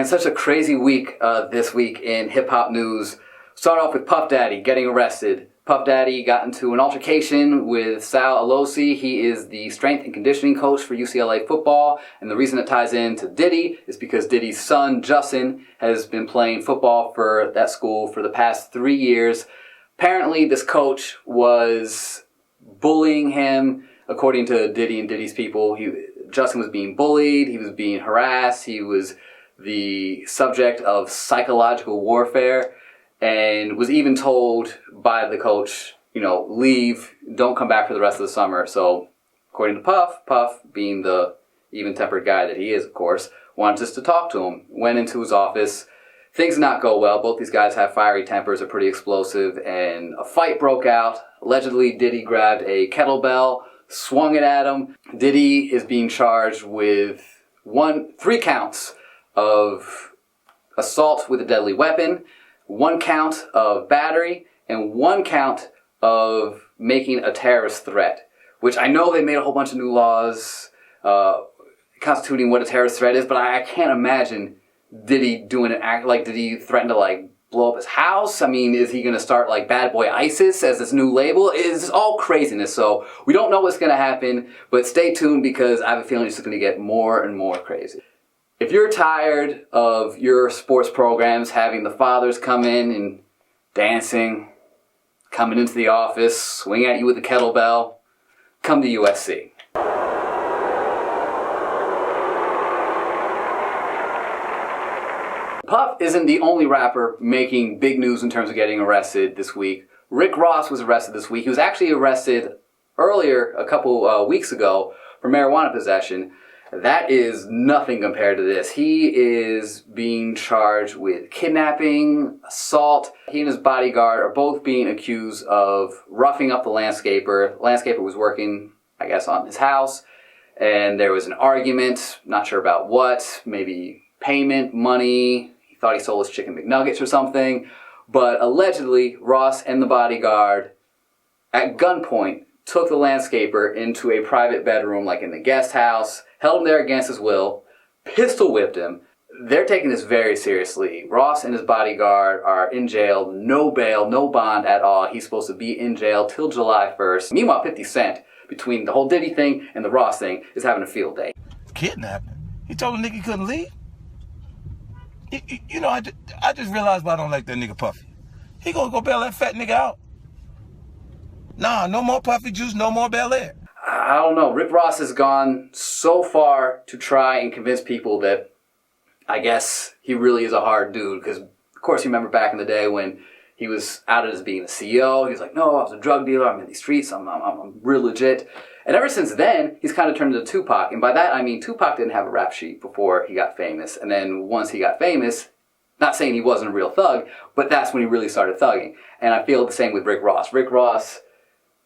Man, such a crazy week this week in hip-hop news. Start off with Puff Daddy getting arrested. Puff Daddy got into an altercation with Sal Alosi. He is the strength and conditioning coach for UCLA football. And the reason it ties into Diddy is because Diddy's son, Justin, has been playing football for that school for the past 3 years. Apparently, this coach was bullying him. According to Diddy and Diddy's people, Justin was being bullied. He was being harassed. He was the subject of psychological warfare. And was even told by the coach, leave, don't come back for the rest of the summer. So, according to Puff, being the even-tempered guy that he is, of course, wanted just to talk to him. Went into his office. Things did not go well. Both these guys have fiery tempers, are pretty explosive, and a fight broke out. Allegedly, Diddy grabbed a kettlebell, swung it at him. Diddy is being charged with 3 counts of assault with a deadly weapon, 1 count of battery, and 1 count of making a terrorist threat, which I know they made a whole bunch of new laws constituting what a terrorist threat is, but I can't imagine Diddy doing an act like, did he threaten to blow up his house? I mean, is he going to start Bad Boy ISIS as this new label? It's all craziness, so we don't know what's going to happen, but stay tuned because I have a feeling it's just going to get more and more crazy. If you're tired of your sports programs having the fathers come in and dancing, coming into the office, swing at you with a kettlebell, come to USC. Puff isn't the only rapper making big news in terms of getting arrested this week. Rick Ross was arrested this week. He was actually arrested earlier, a couple weeks ago, for marijuana possession. That is nothing compared to this. He is being charged with kidnapping, assault. He and his bodyguard are both being accused of roughing up the landscaper. The landscaper was working, I guess, on his house, and there was an argument, not sure about what, maybe payment, money. He thought he sold his chicken McNuggets or something. But allegedly, Ross and the bodyguard, at gunpoint, took the landscaper into a private bedroom, in the guest house, held him there against his will, pistol whipped him. They're taking this very seriously. Ross and his bodyguard are in jail, no bail, no bond at all. He's supposed to be in jail till July 1st. Meanwhile, 50 Cent, between the whole Diddy thing and the Ross thing, is having a field day. Kidnapping? He told the nigga he couldn't leave? I just realized why I don't like that nigga Puffy. He gonna go bail that fat nigga out. Nah, no more Puffy juice, no more Bel Air. I don't know. Rick Ross has gone so far to try and convince people that I guess he really is a hard dude. Because, of course, you remember back in the day when he was outed as being a CEO. He was like, no, I was a drug dealer. I'm in these streets. I'm real legit. And ever since then, he's kind of turned into Tupac. And by that, I mean Tupac didn't have a rap sheet before he got famous. And then once he got famous, not saying he wasn't a real thug, but that's when he really started thugging. And I feel the same with Rick Ross. Rick Ross,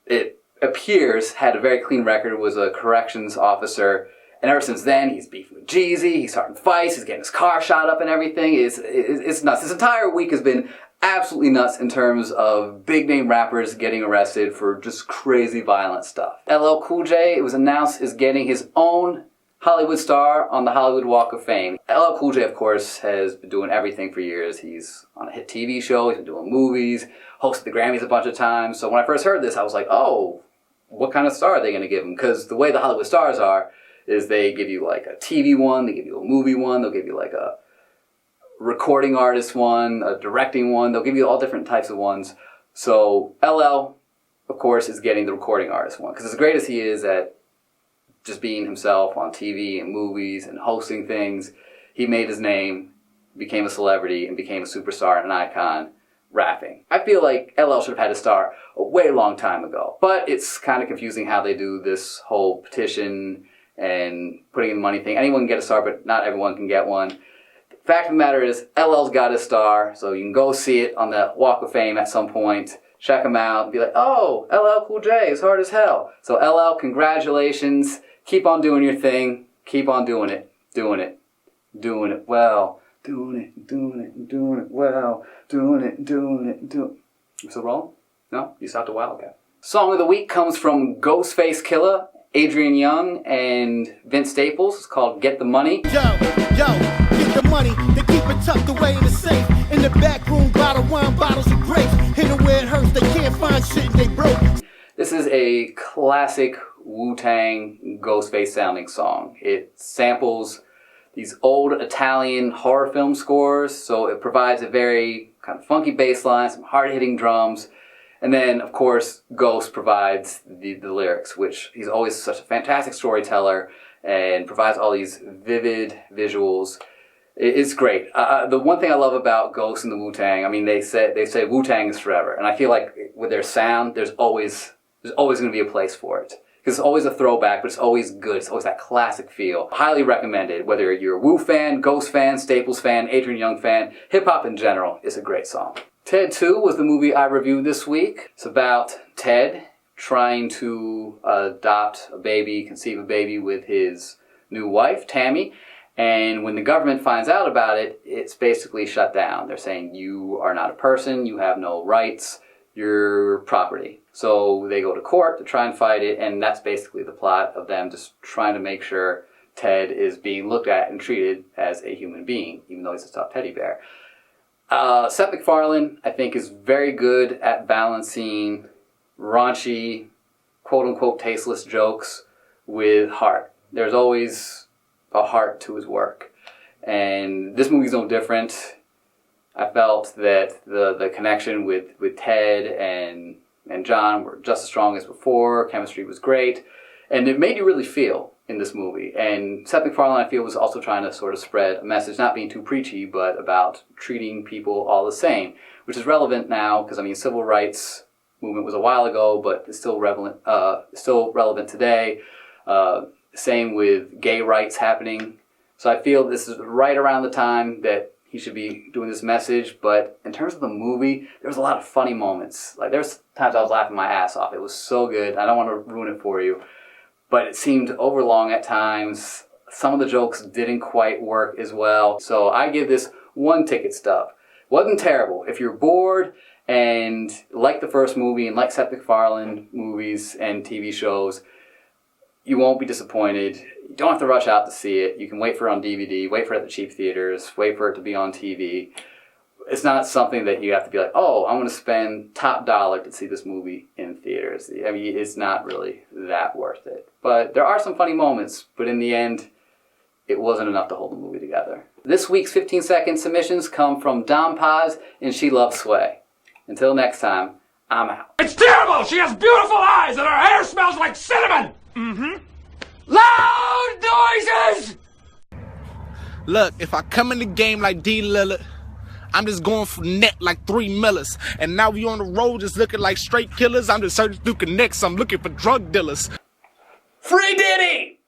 it appears, had a very clean record, was a corrections officer, and ever since then, he's beefing with Jeezy, he's starting fights, he's getting his car shot up and everything. It's nuts. This entire week has been absolutely nuts in terms of big-name rappers getting arrested for just crazy violent stuff. LL Cool J, it was announced, is getting his own Hollywood star on the Hollywood Walk of Fame. LL Cool J, of course, has been doing everything for years. He's on a hit TV show, he's been doing movies, hosted the Grammys a bunch of times. So when I first heard this, I was like, oh, what kind of star are they going to give him? Because the way the Hollywood stars are is they give you a TV one, they give you a movie one, they'll give you a recording artist one, a directing one, they'll give you all different types of ones. So LL, of course, is getting the recording artist one. Because as great as he is at just being himself on TV and movies and hosting things, he made his name, became a celebrity, and became a superstar and an icon rapping. I feel like LL should have had a star a way long time ago. But it's kind of confusing how they do this whole petition and putting in the money thing. Anyone can get a star, but not everyone can get one. The fact of the matter is, LL's got his star, so you can go see it on the Walk of Fame at some point. Check him out and be like, oh, LL Cool J is hard as hell. So LL, congratulations. Keep on doing your thing. Keep on doing it. Doing it well. Doing it well. Doing it. You still rolling? No? You stopped a while ago. Song of the week comes from Ghostface Killah, Adrian Young, and Vince Staples. It's called Get the Money. Yo, get the money. keep it tucked away in the safe. In the back room, bottle wine, bottles of grapes. Hit it where it hurts, they can't find shit and they broke. This is a classic Wu-Tang Ghostface sounding song. It samples these old Italian horror film scores, so it provides a very kind of funky bass line, some hard-hitting drums, and then, of course, Ghost provides the lyrics, which he's always such a fantastic storyteller and provides all these vivid visuals. It's great. The one thing I love about Ghost and the Wu-Tang, I mean, they say Wu-Tang is forever, and I feel like with their sound, there's always going to be a place for it. Because it's always a throwback, but it's always good. It's always that classic feel. Highly recommended. Whether you're a Wu fan, Ghost fan, Staples fan, Adrian Young fan, hip-hop in general, it's a great song. Ted 2 was the movie I reviewed this week. It's about Ted trying to adopt a baby, conceive a baby with his new wife, Tammy. And when the government finds out about it, it's basically shut down. They're saying, you are not a person, you have no rights, you're property. So they go to court to try and fight it, and that's basically the plot of them just trying to make sure Ted is being looked at and treated as a human being, even though he's a stuffed teddy bear. Seth MacFarlane, I think, is very good at balancing raunchy, quote-unquote tasteless jokes with heart. There's always a heart to his work. And this movie's no different. I felt that the connection with Ted and John were just as strong as before. Chemistry was great. And it made you really feel in this movie. And Seth MacFarlane, I feel, was also trying to sort of spread a message, not being too preachy, but about treating people all the same, which is relevant now because, I mean, civil rights movement was a while ago, but it's still relevant today. Same with gay rights happening. So I feel this is right around the time that he should be doing this message, but in terms of the movie, there was a lot of funny moments. Like, there's times I was laughing my ass off. It was so good. I don't want to ruin it for you, but it seemed overlong at times. Some of the jokes didn't quite work as well. So I give this 1 ticket stub. Wasn't terrible. If you're bored and like the first movie and like Seth MacFarlane movies and TV shows, you won't be disappointed. You don't have to rush out to see it. You can wait for it on DVD, wait for it at the cheap theaters, wait for it to be on TV. It's not something that you have to be like, oh, I'm going to spend top dollar to see this movie in theaters. I mean, it's not really that worth it. But there are some funny moments, but in the end, it wasn't enough to hold the movie together. This week's 15-second submissions come from Dom Paz and She Loves Sway. Until next time, I'm out. It's terrible! She has beautiful eyes and her hair smells like cinnamon! Mm-hmm. Loud noises! Look, if I come in the game like D. Lillard, I'm just going for net like 3 millers. And now we on the road just looking like straight killers. I'm just searching through connects. I'm looking for drug dealers. Free Diddy!